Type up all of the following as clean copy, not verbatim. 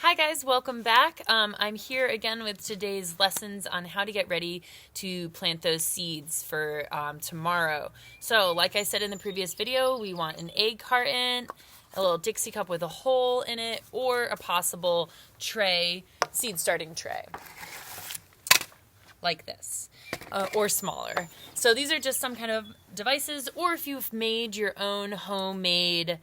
Hi guys, welcome back. I'm here again with today's lessons on how to get ready to plant those seeds for tomorrow. So like I said in the previous video, we want an egg carton, a little dixi cup with a hole in it, or a possible tray, seed starting tray, like this, or smaller. So these are just some kind of devices, or if you've made your own homemade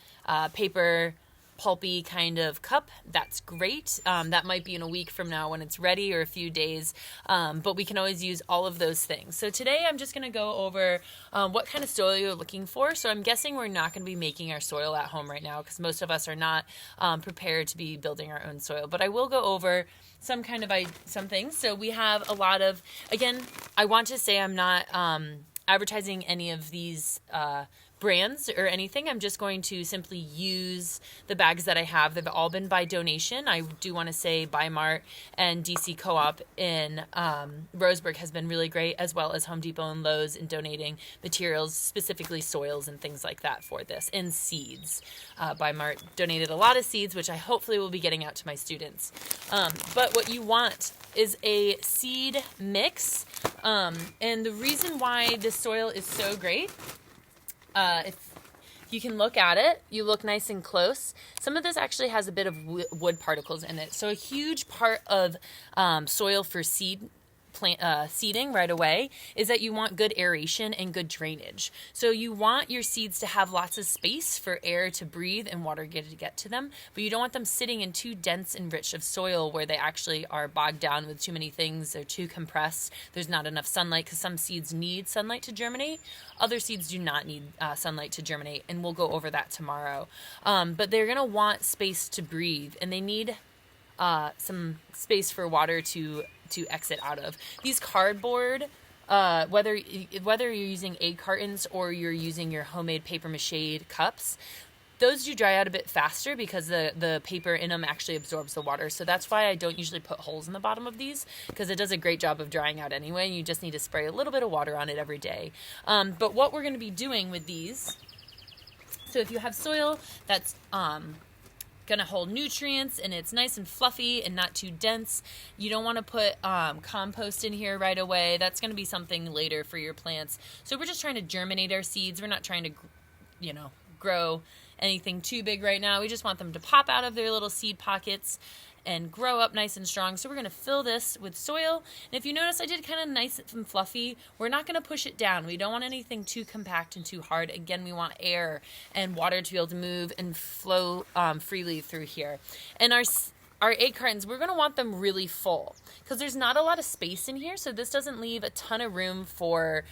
paper pulpy kind of cup, that's great. That might be in a week from now when it's ready, or a few days, but we can always use all of those things. So today I'm just going to go over what kind of soil you're looking for. So I'm guessing we're not going to be making our soil at home right now because most of us are not prepared to be building our own soil, but I will go over some things. So we have a lot of, again, I want to say I'm not advertising any of these brands or anything. I'm just going to simply use the bags that I have. They've all been by donation. I do want to say Buy Mart and DC Co-op in Roseburg has been really great, as well as Home Depot and Lowe's in donating materials, specifically soils and things like that for this, and seeds. Buy Mart donated a lot of seeds, which I hopefully will be getting out to my students. But what you want is a seed mix. And the reason why this soil is so great, if you can look at it, you look nice and close. Some of this actually has a bit of wood particles in it. So a huge part of soil for seeding right away is that you want good aeration and good drainage. So you want your seeds to have lots of space for air to breathe and water to get to them, but you don't want them sitting in too dense and rich of soil where they actually are bogged down with too many things. They're too compressed. There's not enough sunlight, because some seeds need sunlight to germinate. Other seeds do not need sunlight to germinate, and we'll go over that tomorrow. But they're going to want space to breathe, and they need some space for water to exit out of. These cardboard, whether you're using egg cartons or you're using your homemade paper mache cups, those do dry out a bit faster because the paper in them actually absorbs the water. So that's why I don't usually put holes in the bottom of these, because it does a great job of drying out anyway. You just need to spray a little bit of water on it every day. But what we're going to be doing with these, so if you have soil that's gonna hold nutrients and it's nice and fluffy and not too dense, you don't want to put compost in here right away. That's going to be something later for your plants. So we're just trying to germinate our seeds. We're not trying to grow anything too big right now. We just want them to pop out of their little seed pockets and grow up nice and strong. So we're going to fill this with soil. And if you notice, I did kind of nice and fluffy. We're not going to push it down. We don't want anything too compact and too hard. Again, we want air and water to be able to move and flow freely through here. And our egg cartons, we're going to want them really full because there's not a lot of space in here. So this doesn't leave a ton of room for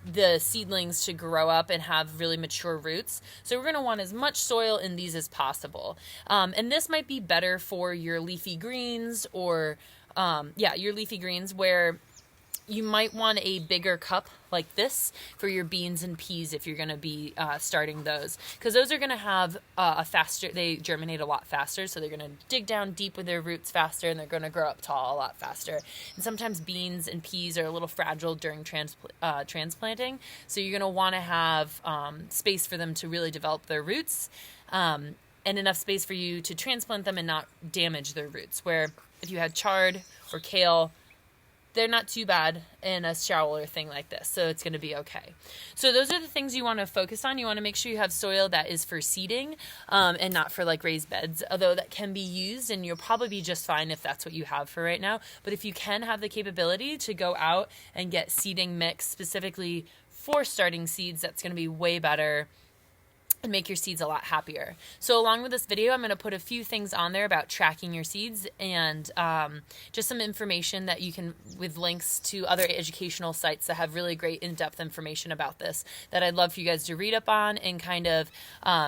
the seedlings to grow up and have really mature roots. So we're going to want as much soil in these as possible. And this might be better for your leafy greens or, your leafy greens, where you might want a bigger cup like this for your beans and peas if you're going to be starting those, because those are going to have they germinate a lot faster, so they're going to dig down deep with their roots faster, and they're going to grow up tall a lot faster. And sometimes beans and peas are a little fragile during transplanting, so you're going to want to have space for them to really develop their roots, and enough space for you to transplant them and not damage their roots, where if you had chard or kale, they're not too bad in a shallower thing like this, so it's going to be okay. So those are the things you want to focus on. You want to make sure you have soil that is for seeding and not for like raised beds, although that can be used, and you'll probably be just fine if that's what you have for right now. But if you can have the capability to go out and get seeding mix specifically for starting seeds, that's going to be way better and make your seeds a lot happier. So along with this video, I'm going to put a few things on there about tracking your seeds and just some information that you can, with links to other educational sites that have really great in-depth information about this, that I'd love for you guys to read up on and kind of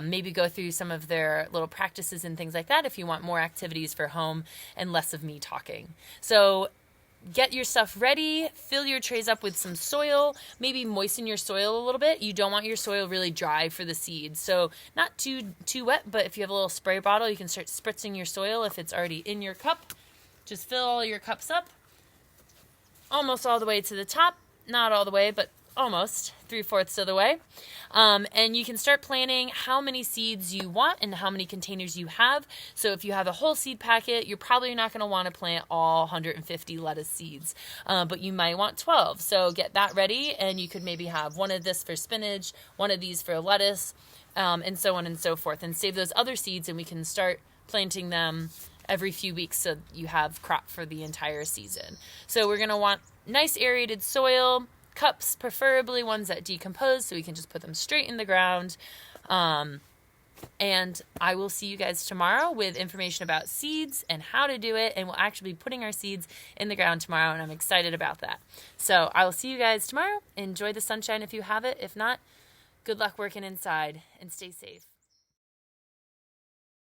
maybe go through some of their little practices and things like that if you want more activities for home and less of me talking. So get your stuff ready, fill your trays up with some soil, maybe moisten your soil a little bit. You don't want your soil really dry for the seeds, so not too wet, but if you have a little spray bottle, you can start spritzing your soil if it's already in your cup. Just fill all your cups up, almost all the way to the top, not all the way, but almost 3/4 of the way. And you can start planning how many seeds you want and how many containers you have. So if you have a whole seed packet, you're probably not going to want to plant all 150 lettuce seeds, but you might want 12. So get that ready, and you could maybe have one of this for spinach, one of these for lettuce, and so on and so forth, and save those other seeds, and we can start planting them every few weeks so you have crop for the entire season. So we're going to want nice aerated soil, cups, preferably ones that decompose so we can just put them straight in the ground. And I will see you guys tomorrow with information about seeds and how to do it. And we'll actually be putting our seeds in the ground tomorrow, and I'm excited about that. So I will see you guys tomorrow. Enjoy the sunshine if you have it. If not, good luck working inside and stay safe.